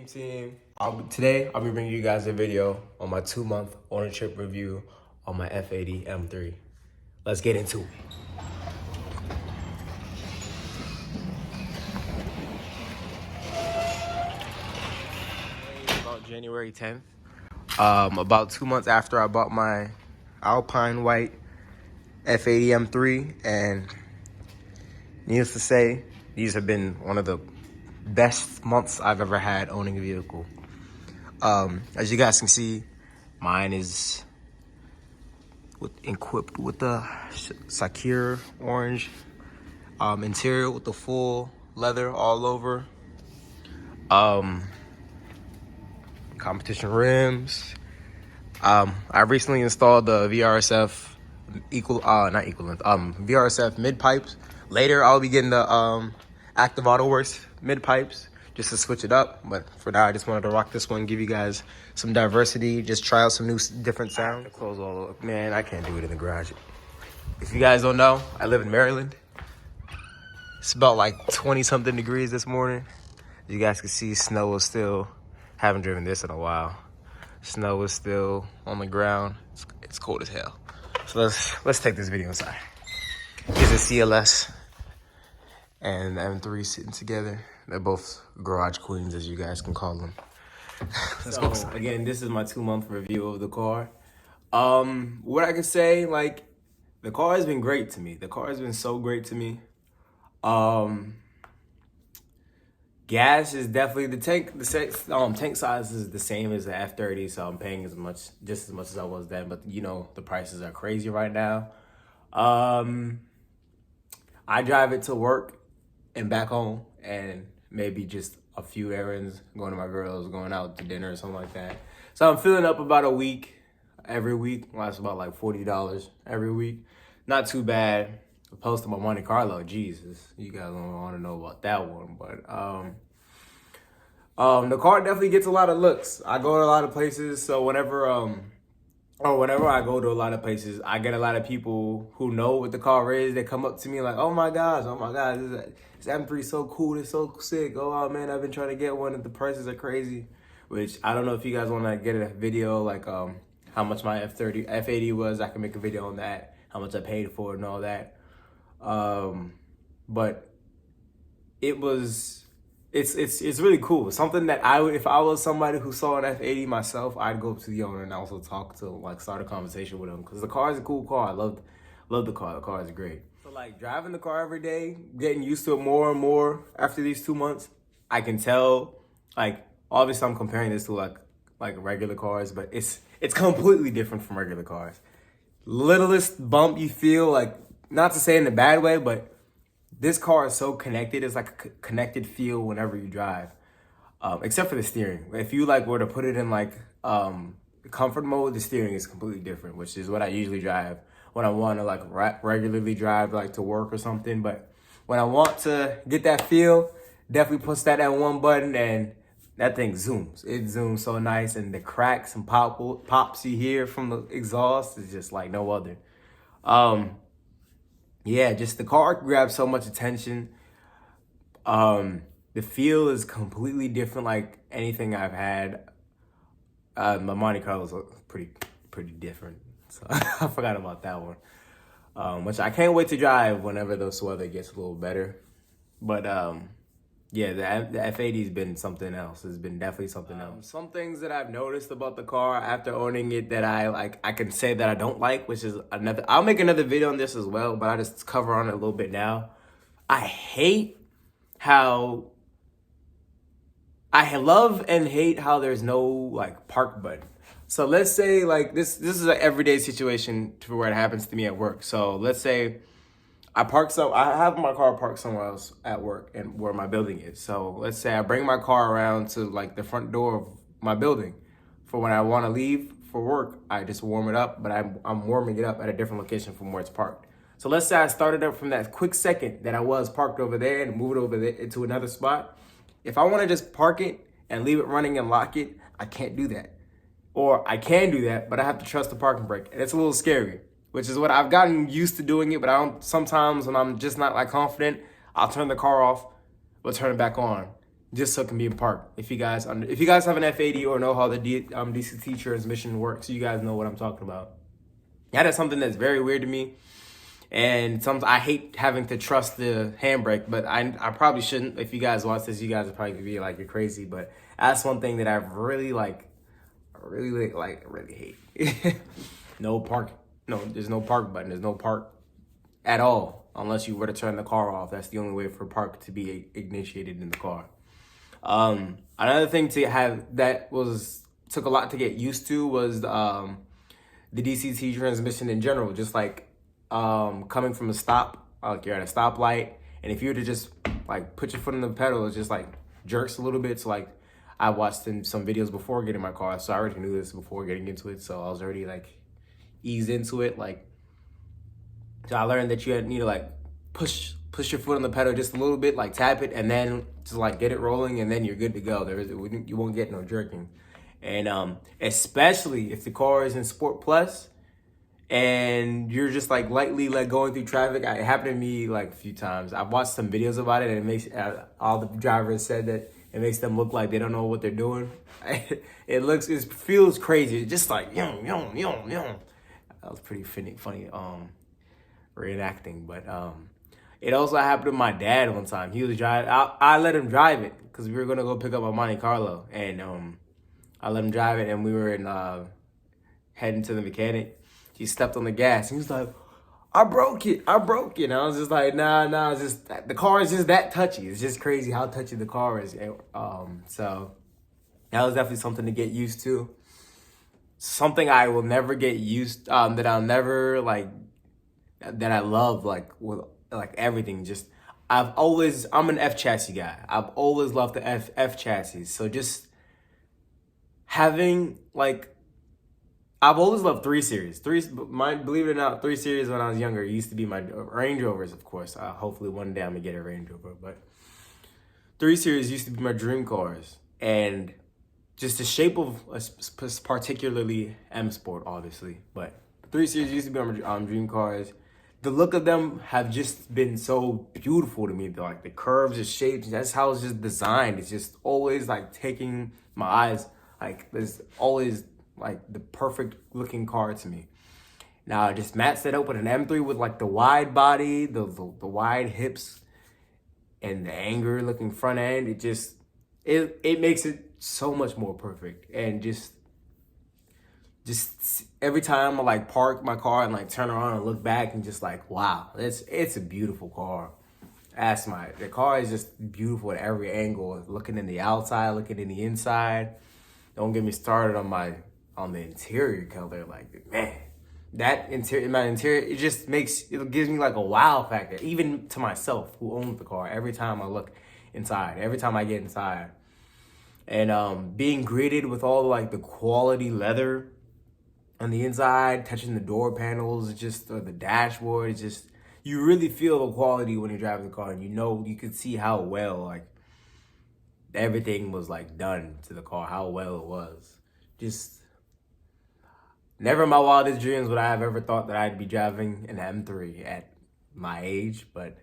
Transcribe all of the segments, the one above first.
Team. Today, I'll be bringing you guys a video on my 2-month ownership review on my F80 M3. Let's get into it. About January 10th, about 2 months after I bought my Alpine White F80 M3, and needless to say, these have been one of the best months I've ever had owning a vehicle. As you guys can see, mine is equipped with the Sakura orange interior with the full leather all over. Competition rims. I recently installed the VRSF VRSF mid pipes. Later, I'll be getting the Active Auto Works mid pipes just to switch it up. But for now, I just wanted to rock this one, give you guys some diversity, just try out some new different sounds. Close all over. Man, I can't do it in the garage. If you guys don't know, I live in Maryland. It's about like 20 something degrees this morning. As you guys can see, snow is still, haven't driven this in a while. Snow is still on the ground. It's cold as hell. So let's take this video inside. Here's a CLS and M3 sitting together. They're both garage queens, as you guys can call them. Let's go. Again, this is my 2-month review of the car. What I can say, like, the car has been great to me. The car has been so great to me. Gas is definitely the tank size is the same as the F30, so I'm paying just as much as I was then. But you know, the prices are crazy right now. I drive it to work and back home, and maybe just a few errands, going to my girls, going out to dinner or something like that. So I'm filling up about a week, every week. Lasts about like $40 every week. Not too bad. Opposed to my Monte Carlo, Jesus, you guys don't want to know about that one. But the car definitely gets a lot of looks. I go to a lot of places, so whenever I go to a lot of places, I get a lot of people who know what the car is. They come up to me like, oh my gosh, this M3 is so cool, it's so sick. Oh man, I've been trying to get one and the prices are crazy. Which, I don't know if you guys want to get a video like how much my F80 was. I can make a video on that, how much I paid for it and all that. But it's really cool. Something that if I was somebody who saw an F80 myself, I'd go up to the owner and also talk to, like, start a conversation with him, because the car is a cool car. I love the car. The car is great. So like driving the car every day, getting used to it more and more after these 2 months, I can tell, like, obviously I'm comparing this to like regular cars, but it's completely different from regular cars. Littlest bump you feel, like, not to say in a bad way, but this car is so connected. It's like a connected feel whenever you drive, except for the steering. If you were to put it in comfort mode, the steering is completely different, which is what I usually drive when I want to regularly drive to work or something. But when I want to get that feel, definitely push that one button and that thing zooms. It zooms so nice, and the cracks and pops you hear from the exhaust is just like no other. Yeah, just the car grabs so much attention. The feel is completely different, like anything I've had. My Monte Carlo is pretty different, so I forgot about that one. Which I can't wait to drive whenever the weather gets a little better. But yeah, the F80 has been something else. It's been definitely something else. Some things that I've noticed about the car after owning it that I can say that I don't like, which is I'll make another video on this as well, but I just cover on it a little bit now. I love and hate how there's no park button. So let's say this is an everyday situation to where it happens to me at work. So let's say I have my car parked somewhere else at work and where my building is. So let's say I bring my car around to the front door of my building for when I want to leave for work. I just warm it up, but I'm warming it up at a different location from where it's parked. So let's say I started up from that quick second that I was parked over there and move it over there into another spot. If I want to just park it and leave it running and lock it, I can't do that. Or I can do that, but I have to trust the parking brake, and it's a little scary. Which is what I've gotten used to doing it, but sometimes when I'm just not confident, I'll turn the car off, but turn it back on. just so it can be in park. If you guys have an F80 or know how the DCT transmission works, you guys know what I'm talking about. That is something that's very weird to me. And sometimes I hate having to trust the handbrake, but I probably shouldn't. If you guys watch this, you guys will probably be like, you're crazy. But that's one thing that I really hate. No park. No, there's no park button. There's no park at all unless you were to turn the car off. That's the only way for park to be initiated in the car. Another thing to have that took a lot to get used to was the DCT transmission in general. Just like coming from a stop, like you're at a stoplight, and if you were to just like put your foot on the pedal, it just like jerks a little bit. So like I watched some videos before getting my car, so I already knew this before getting into it. So I was already like eased into it. Like, so I learned that you need to like push your foot on the pedal just a little bit, like tap it, and then just like get it rolling, and then you're good to go. You won't get no jerking. And especially if the car is in Sport Plus and you're just like lightly like going through traffic. It happened to me like a few times. I've watched some videos about it, and it makes all the drivers said that it makes them look like they don't know what they're doing. It feels crazy. It's just like yum yum yum yum. That was pretty funny reenacting, but it also happened to my dad one time. He was driving. I let him drive it because we were gonna go pick up a Monte Carlo, and I let him drive it, and we were heading to the mechanic. He stepped on the gas. He was like, I broke it. And I was just like, nah, it's just, the car is just that touchy. It's just crazy how touchy the car is. So that was definitely something to get used to. Something I will never get used, that I'll never like, that I love, like with like everything. Just, I'm an F chassis guy. I've always loved the F chassis. So just having like, I've always loved 3 Series. Believe it or not, 3 Series when I was younger, it used to be my Range Rovers, of course. Hopefully one day I'm gonna get a Range Rover, but 3 Series used to be my dream cars. And just the shape of, particularly M Sport, obviously, but 3 Series used to be my dream cars. The look of them have just been so beautiful to me. Like the curves, the shapes, that's how it's just designed. It's just always like taking my eyes. Like there's always like the perfect looking car to me. Now I just matched that up with an M3 with like the wide body, the wide hips, and the angry looking front end. It makes it so much more perfect. And just every time I like park my car and like turn around and look back and just like, wow, it's a beautiful car. The car is just beautiful at every angle. Looking in the outside, looking in the inside. Don't get me started on the interior color. Like, man, my interior, it gives me like a wow factor, even to myself who owns the car. Every time I look inside, every time I get inside, and being greeted with all like the quality leather on the inside, touching the door panels, the dashboard, you really feel the quality when you're driving the car, and you can see how well like everything was like done to the car, how well it was. Just never in my wildest dreams would I have ever thought that I'd be driving an M3 at my age, but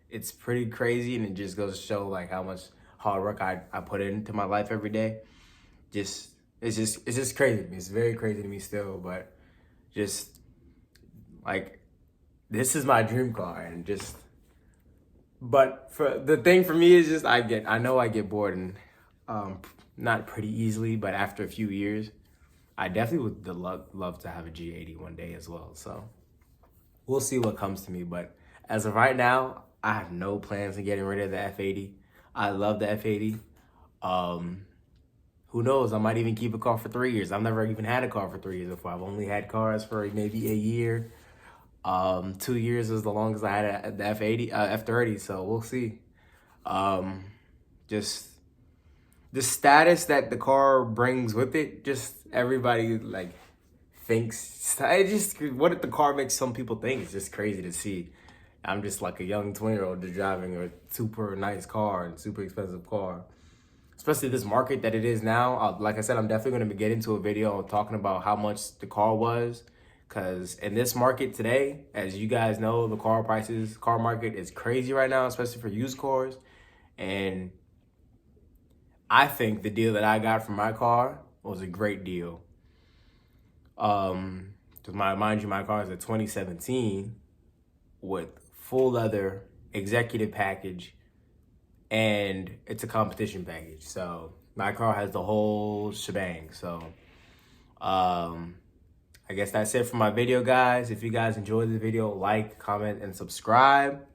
it's pretty crazy, and it just goes to show like how much hard work I put into my life every day. It's just crazy to me. It's very crazy to me still, but just like this is my dream car, and but for the thing for me is just I know I get bored, and not pretty easily, but after a few years, I definitely would love to have a G80 one day as well. So we'll see what comes to me. But as of right now, I have no plans of getting rid of the F80. I love the F80. Who knows? I might even keep a car for 3 years. I've never even had a car for 3 years before. I've only had cars for maybe a year. 2 years was the longest I had the F30. So we'll see. Just the status that the car brings with it, just everybody like thinks. What the car makes some people think is just crazy to see. I'm just like a young 20-year-old just driving a super nice car and super expensive car. Especially this market that it is now. Like I said, I'm definitely going to get into a video talking about how much the car was. Because in this market today, as you guys know, the car market is crazy right now, especially for used cars. And I think the deal that I got from my car was a great deal. Mind you, my car is a 2017 with full leather, executive package, and it's a competition package. So my car has the whole shebang. So I guess that's it for my video, guys. If you guys enjoyed the video, like, comment, and subscribe.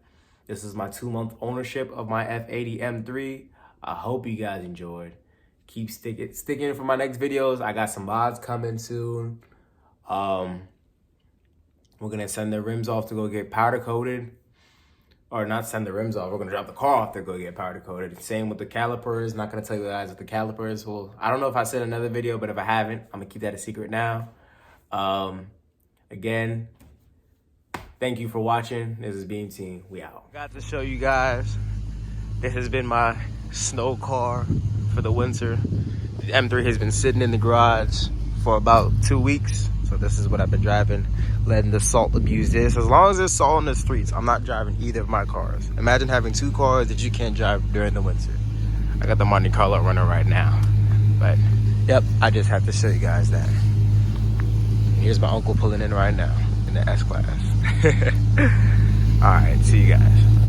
This is my 2-month ownership of my F80 M3. I hope you guys enjoyed. Keep sticking for my next videos. I got some mods coming soon. We're gonna send the rims off to go get powder coated. Or not send the rims off. We're gonna drop the car off to go get powder coated. Same with the calipers. Not gonna tell you guys with the calipers. Well, I don't know if I said another video, but if I haven't, I'm gonna keep that a secret now. Again, thank you for watching. This is Beam Team. We out. Got to show you guys. This has been my snow car for the winter. The M3 has been sitting in the garage for about 2 weeks. So this is what I've been driving, letting the salt abuse this. As long as there's salt in the streets, I'm not driving either of my cars. Imagine having 2 cars that you can't drive during the winter. I got the Monte Carlo running right now. But, yep, I just have to show you guys that. Here's my uncle pulling in right now in the S-Class. All right, see you guys.